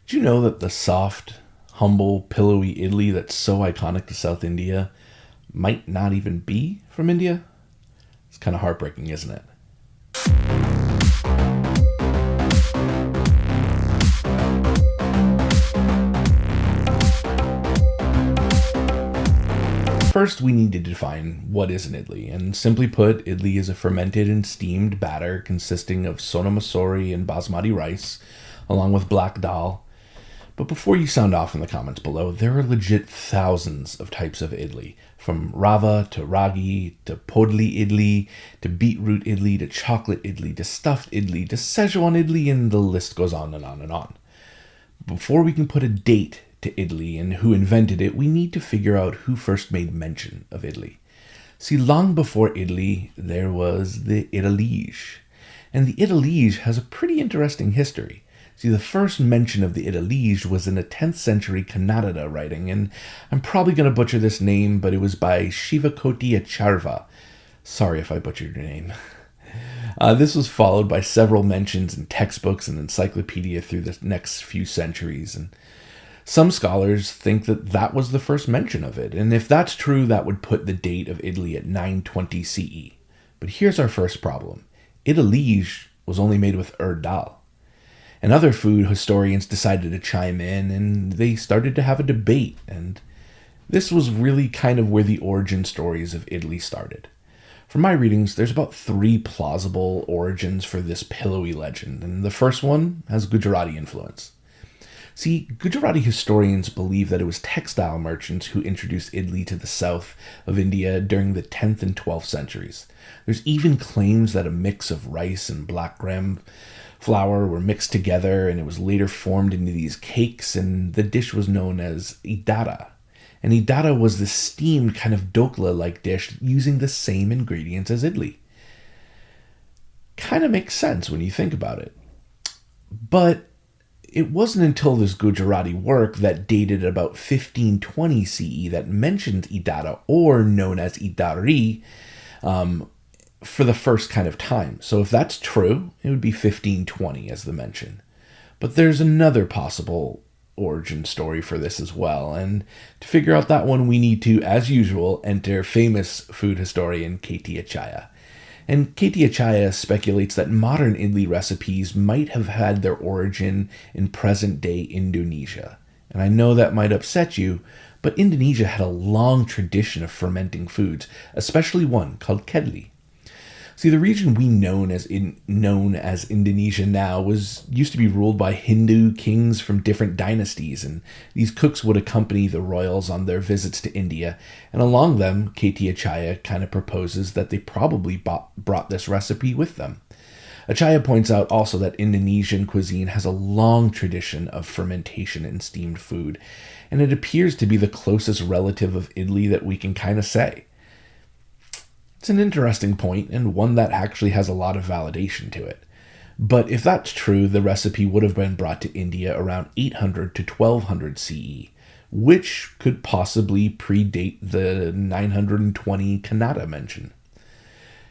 Did you know that the soft, humble, pillowy idli that's so iconic to South India might not even be from India? It's kind of heartbreaking, isn't it? First, we need to define what is an idli, and simply put, idli is a fermented and steamed batter consisting of sona massori and basmati rice, along with black dal. But before you sound off in the comments below, there are legit thousands of types of idli, from rava to ragi to podi idli to beetroot idli to chocolate idli to stuffed idli to Schezwan idli, and the list goes on and on and on. Before we can put a date to idli and who invented it, we need to figure out who first made mention of idli. See, long before idli, there was the idalige. And the idalige has a pretty interesting history. See, the first mention of the idalige was in a 10th century Kannada writing, and I'm probably going to butcher this name, but it was by Shivakoti Acharva. Sorry if I butchered your name. This was followed by several mentions in textbooks and encyclopedia through the next few centuries, and some scholars think that that was the first mention of it, and if that's true, that would put the date of idli at 920 CE. But here's our first problem. Idalige was only made with urad dal. And other food historians decided to chime in, and they started to have a debate, and this was really kind of where the origin stories of idli started. From my readings, there's about 3 plausible origins for this pillowy legend, and the first one has Gujarati influence. See, Gujarati historians believe that it was textile merchants who introduced idli to the south of India during the 10th and 12th centuries. There's even claims that a mix of rice and black gram flour were mixed together, and it was later formed into these cakes, and the dish was known as idada. And idada was the steamed kind of dokla-like dish using the same ingredients as idli. Kind of makes sense when you think about it. But it wasn't until this Gujarati work that dated about 1520 CE that mentioned idada, or known as idari, for the first kind of time. So if that's true, it would be 1520 as the mention. But there's another possible origin story for this as well, and to figure out that one, we need to, as usual, enter famous food historian KEITH SARASIN. And KEITH SARASIN speculates that modern idli recipes might have had their origin in present-day Indonesia. And I know that might upset you, but Indonesia had a long tradition of fermenting foods, especially one called kedli. See, the region we known as Indonesia now used to be ruled by Hindu kings from different dynasties, and these cooks would accompany the royals on their visits to India, and along them, KEITH SARASIN kind of proposes that they probably brought this recipe with them. Acharya points out also that Indonesian cuisine has a long tradition of fermentation in steamed food, and it appears to be the closest relative of idli that we can kind of say. It's an interesting point, and one that actually has a lot of validation to it. But if that's true, the recipe would have been brought to India around 800 to 1200 CE, which could possibly predate the 920 Kannada mention.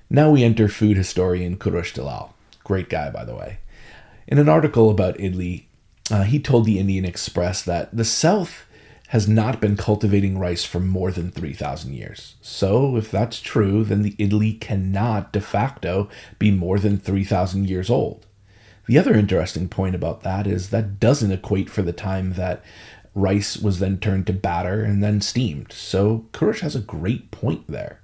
Now we enter food historian Kurush Dalal. Great guy, by the way. In an article about idli, he told the Indian Express that the South has not been cultivating rice for more than 3,000 years. So, if that's true, then the idli cannot de facto be more than 3,000 years old. The other interesting point about that is that doesn't equate for the time that rice was then turned to batter and then steamed. So, Kurush has a great point there.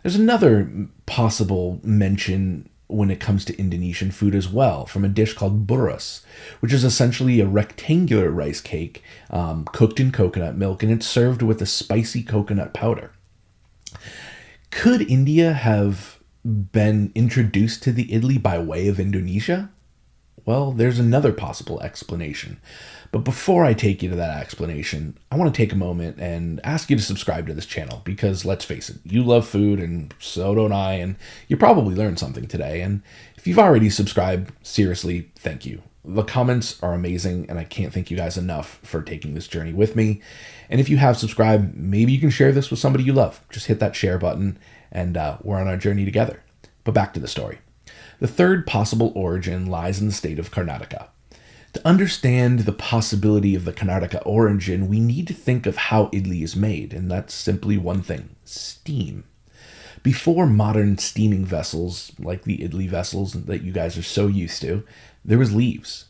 There's another possible mention when it comes to Indonesian food as well, from a dish called burus, which is essentially a rectangular rice cake cooked in coconut milk, and it's served with a spicy coconut powder. Could India have been introduced to the idli by way of Indonesia? Well, there's another possible explanation. But before I take you to that explanation, I want to take a moment and ask you to subscribe to this channel, because let's face it, you love food and so don't I, and you probably learned something today. And if you've already subscribed, seriously, thank you. The comments are amazing, and I can't thank you guys enough for taking this journey with me. And if you have subscribed, maybe you can share this with somebody you love. Just hit that share button, and we're on our journey together. But back to the story. The third possible origin lies in the state of Karnataka. To understand the possibility of the Karnataka origin, we need to think of how idli is made, and that's simply one thing: steam. Before modern steaming vessels, like the idli vessels that you guys are so used to, there was leaves.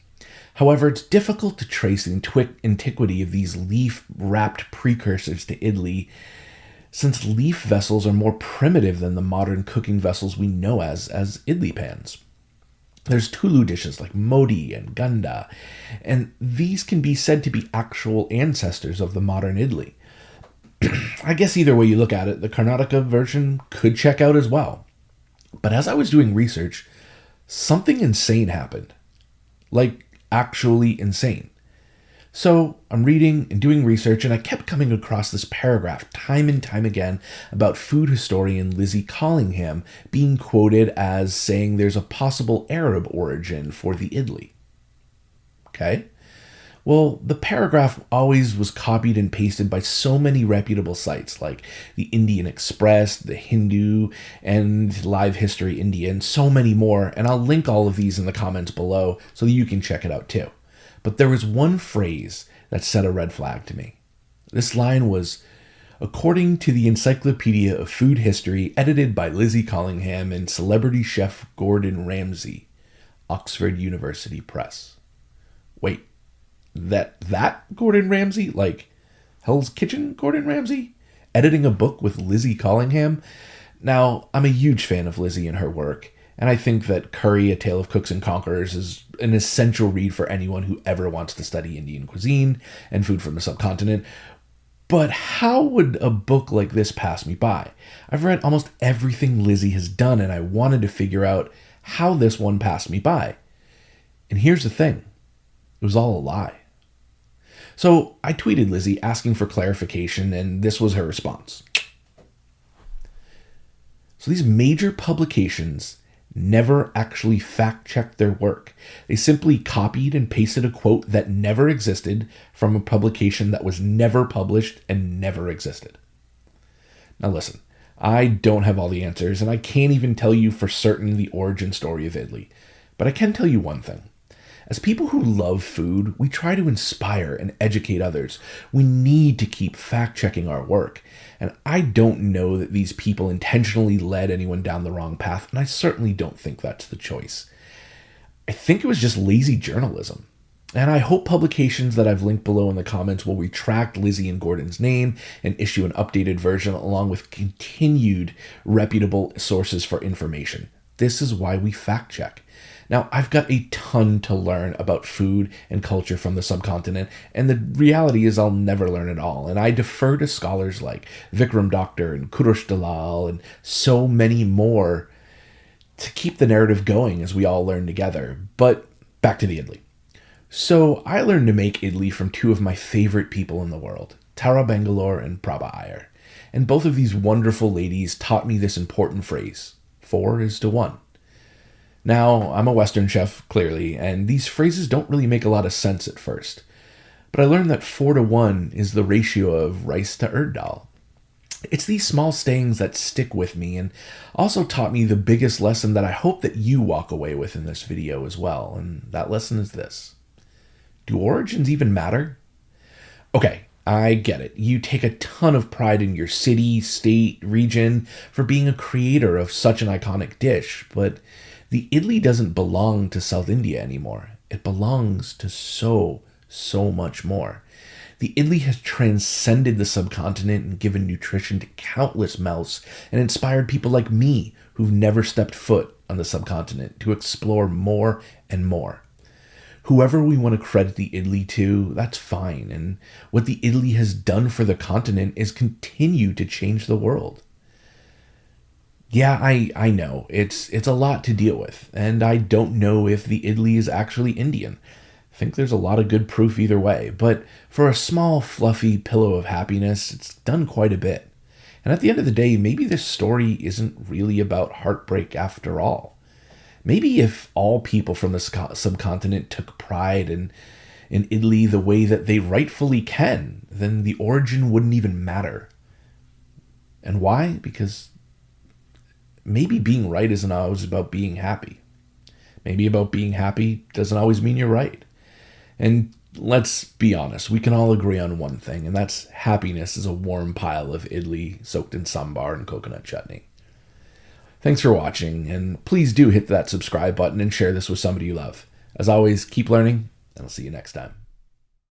However, it's difficult to trace the antiquity of these leaf-wrapped precursors to idli, since leaf vessels are more primitive than the modern cooking vessels we know as idli pans. There's Tulu dishes like modi and ganda, and these can be said to be actual ancestors of the modern idli. I guess either way you look at it, the Karnataka version could check out as well. But as I was doing research, something insane happened. Like, actually insane. So I'm reading and doing research, and I kept coming across this paragraph time and time again about food historian Lizzie Collingham being quoted as saying there's a possible Arab origin for the idli. Okay? Well, the paragraph always was copied and pasted by so many reputable sites like the Indian Express, the Hindu, and Live History India, and so many more, and I'll link all of these in the comments below so that you can check it out too. But there was one phrase that set a red flag to me. This line was, according to the Encyclopedia of Food History, edited by Lizzie Collingham and celebrity chef Gordon Ramsay, Oxford University Press. Wait, that Gordon Ramsay? Like Hell's Kitchen Gordon Ramsay? Editing a book with Lizzie Collingham? Now, I'm a huge fan of Lizzie and her work, and I think that Curry, A Tale of Cooks and Conquerors is an essential read for anyone who ever wants to study Indian cuisine and food from the subcontinent. But how would a book like this pass me by? I've read almost everything Lizzie has done, and I wanted to figure out how this one passed me by. And here's the thing. It was all a lie. So I tweeted Lizzie asking for clarification, and this was her response. So these major publications never actually fact-checked their work. They simply copied and pasted a quote that never existed from a publication that was never published and never existed. Now listen, I don't have all the answers, and I can't even tell you for certain the origin story of idli. But I can tell you one thing. As people who love food, we try to inspire and educate others. We need to keep fact-checking our work. And I don't know that these people intentionally led anyone down the wrong path, and I certainly don't think that's the choice. I think it was just lazy journalism. And I hope publications that I've linked below in the comments will retract Lizzie and Gordon's name and issue an updated version along with continued reputable sources for information. This is why we fact-check. Now, I've got a ton to learn about food and culture from the subcontinent, and the reality is I'll never learn it all, and I defer to scholars like Vikram Doctor and Kurosh Dalal and so many more to keep the narrative going as we all learn together. But back to the idli. So I learned to make idli from two of my favorite people in the world, Tara Bangalore and Prabha Iyer, and both of these wonderful ladies taught me this important phrase, 4 is to 1. Now, I'm a Western chef, clearly, and these phrases don't really make a lot of sense at first. But I learned that 4 to 1 is the ratio of rice to urad dal. It's these small sayings that stick with me and also taught me the biggest lesson that I hope that you walk away with in this video as well, and that lesson is this. Do origins even matter? Okay, I get it. You take a ton of pride in your city, state, region for being a creator of such an iconic dish, but the idli doesn't belong to South India anymore. It belongs to so much more. The idli has transcended the subcontinent and given nutrition to countless mouths and inspired people like me who've never stepped foot on the subcontinent to explore more and more. Whoever we want to credit the idli to, that's fine. And what the idli has done for the continent is continue to change the world. Yeah, I know. It's a lot to deal with, and I don't know if the idli is actually Indian. I think there's a lot of good proof either way, but for a small, fluffy pillow of happiness, it's done quite a bit. And at the end of the day, maybe this story isn't really about heartbreak after all. Maybe if all people from the subcontinent took pride in idli the way that they rightfully can, then the origin wouldn't even matter. And why? Because maybe being right isn't always about being happy. Maybe about being happy doesn't always mean you're right. And let's be honest, we can all agree on one thing, and that's happiness is a warm pile of idli soaked in sambar and coconut chutney. Thanks for watching, and please do hit that subscribe button and share this with somebody you love. As always, keep learning, and I'll see you next time.